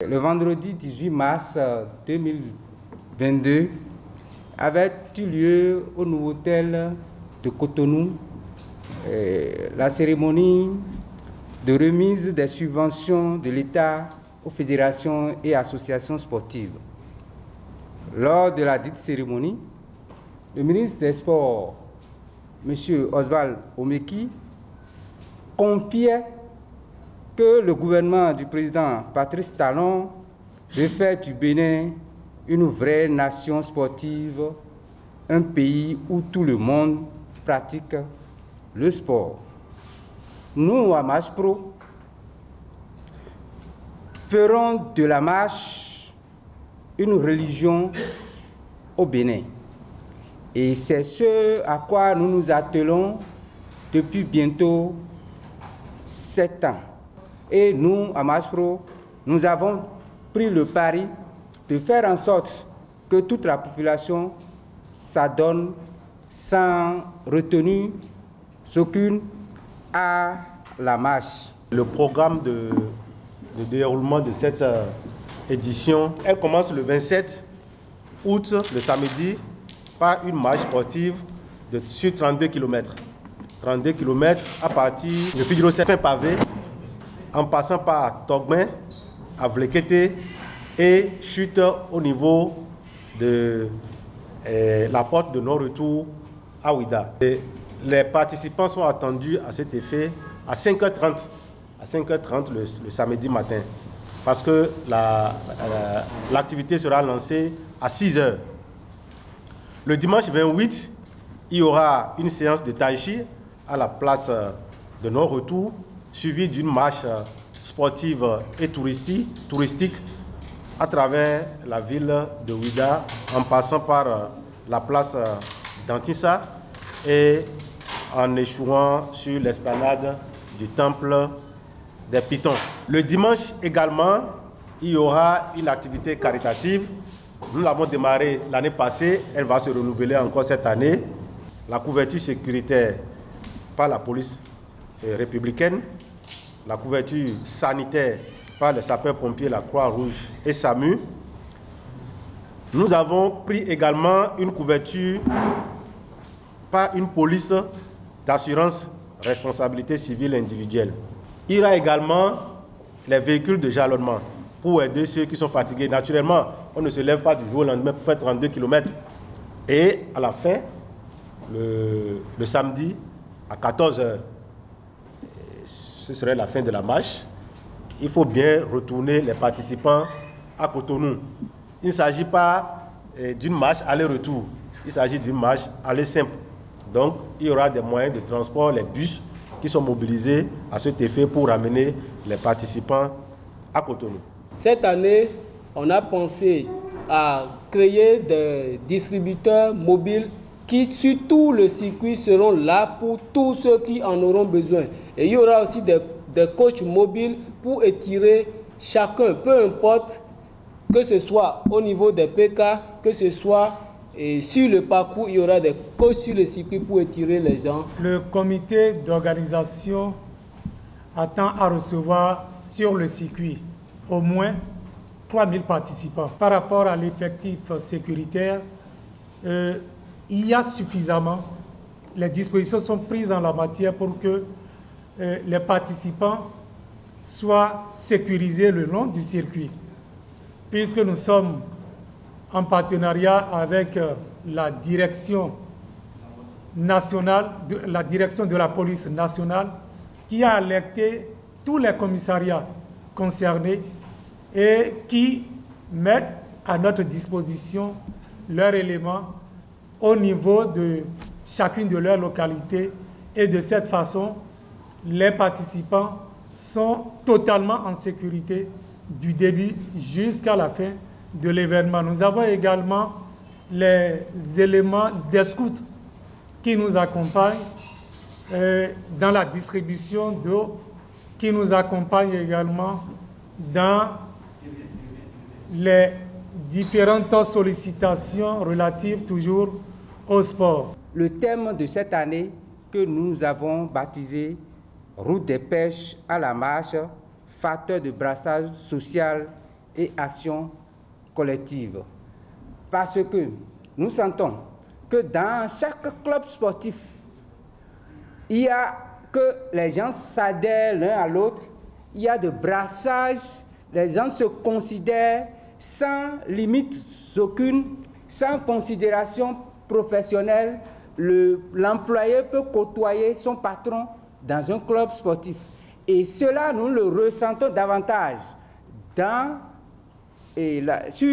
Le vendredi 18 mars 2022 avait eu lieu au nouveau hôtel de Cotonou la cérémonie de remise des subventions de l'État aux fédérations et associations sportives. Lors de la dite cérémonie, le ministre des Sports, M. Oswald Omeki, confiait que le gouvernement du président Patrice Talon veut faire du Bénin une vraie nation sportive, un pays où tout le monde pratique le sport. Nous, à Marche Pro, ferons de la marche une religion au Bénin. Et c'est ce à quoi nous nous attelons depuis bientôt 7 ans. Et nous, à Marche Pro, nous avons pris le pari de faire en sorte que toute la population s'adonne sans retenue aucune à la marche. Le programme de déroulement de cette édition, elle commence le 27 août, le samedi, par une marche sportive sur 32 km. 32 km à partir de Fidjiro-Fin Pavé, en passant par Togben, à Vlekete et chute au niveau de la porte de non-retour à Ouida. Les participants sont attendus à cet effet à 5h30, le samedi matin, parce que l'activité sera lancée à 6h. Le dimanche 28, il y aura une séance de tai chi à la place de non-retour, suivie d'une marche sportive et touristique à travers la ville de Ouida, en passant par la place d'Antissa et en échouant sur l'esplanade du temple des Pitons. Le dimanche également, il y aura une activité caritative. Nous l'avons démarrée l'année passée, elle va se renouveler encore cette année. La couverture sécuritaire par la police républicaine, la couverture sanitaire par les sapeurs-pompiers, la Croix-Rouge et SAMU. Nous avons pris également une couverture par une police d'assurance responsabilité civile individuelle. Il y aura également les véhicules de jalonnement pour aider ceux qui sont fatigués. Naturellement, on ne se lève pas du jour au lendemain pour faire 32 km. Et à la fin, le samedi, à 14h, ce serait la fin de la marche. Il faut bien retourner les participants à Cotonou. Il ne s'agit pas d'une marche aller-retour, il s'agit d'une marche aller simple. Donc, il y aura des moyens de transport, les bus, qui sont mobilisés à cet effet pour ramener les participants à Cotonou. Cette année, on a pensé à créer des distributeurs mobiles qui, sur tout le circuit, seront là pour tous ceux qui en auront besoin. Et il y aura aussi des coachs mobiles pour étirer chacun, peu importe, que ce soit au niveau des PK, que ce soit sur le parcours, il y aura des coachs sur le circuit pour étirer les gens. Le comité d'organisation attend à recevoir sur le circuit au moins 3000 participants. Par rapport à l'effectif sécuritaire, il y a suffisamment. Les dispositions sont prises en la matière pour que les participants soient sécurisés le long du circuit. Puisque nous sommes en partenariat avec la direction nationale, la direction de la police nationale, qui a alerté tous les commissariats concernés et qui mettent à notre disposition leurs éléments au niveau de chacune de leurs localités. Et de cette façon, les participants sont totalement en sécurité du début jusqu'à la fin de l'événement. Nous avons également les éléments des scouts qui nous accompagnent dans la distribution d'eau, qui nous accompagnent également dans les différentes sollicitations relatives toujours au sport. Le thème de cette année que nous avons baptisé « Route des pêches à la marche, facteur de brassage social et action collective. Parce que nous sentons que dans chaque club sportif, il y a que les gens s'adhèrent l'un à l'autre, il y a de brassage, les gens se considèrent sans limite aucune, sans considération professionnelle. L'employé peut côtoyer son patron dans un club sportif. Et cela, nous le ressentons davantage sur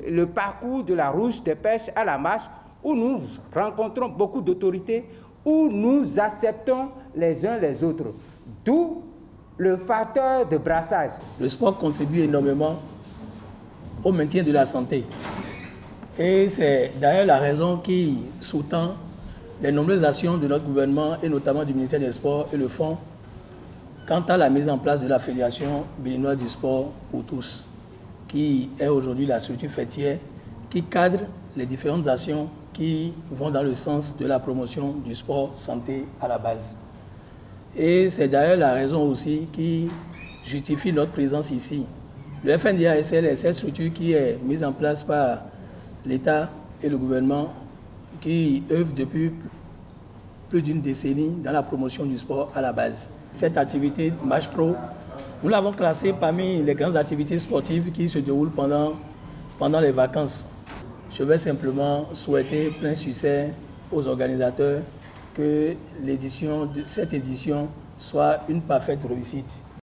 le parcours de la Route des Pêches à la Marche, où nous rencontrons beaucoup d'autorités, où nous acceptons les uns les autres. D'où le facteur de brassage. Le sport contribue énormément au maintien de la santé. Et c'est d'ailleurs la raison qui sous-tend les nombreuses actions de notre gouvernement et notamment du ministère des Sports et le Fonds quant à la mise en place de la Fédération béninoise du sport pour tous, qui est aujourd'hui la structure fêtière qui cadre les différentes actions qui vont dans le sens de la promotion du sport santé à la base. Et c'est d'ailleurs la raison aussi qui justifie notre présence ici. Le FNDASL est cette structure qui est mise en place par l'État et le gouvernement qui œuvre depuis plus d'une décennie dans la promotion du sport à la base. Cette activité Match Pro, nous l'avons classée parmi les grandes activités sportives qui se déroulent pendant les vacances. Je vais simplement souhaiter plein succès aux organisateurs, que cette édition soit une parfaite réussite.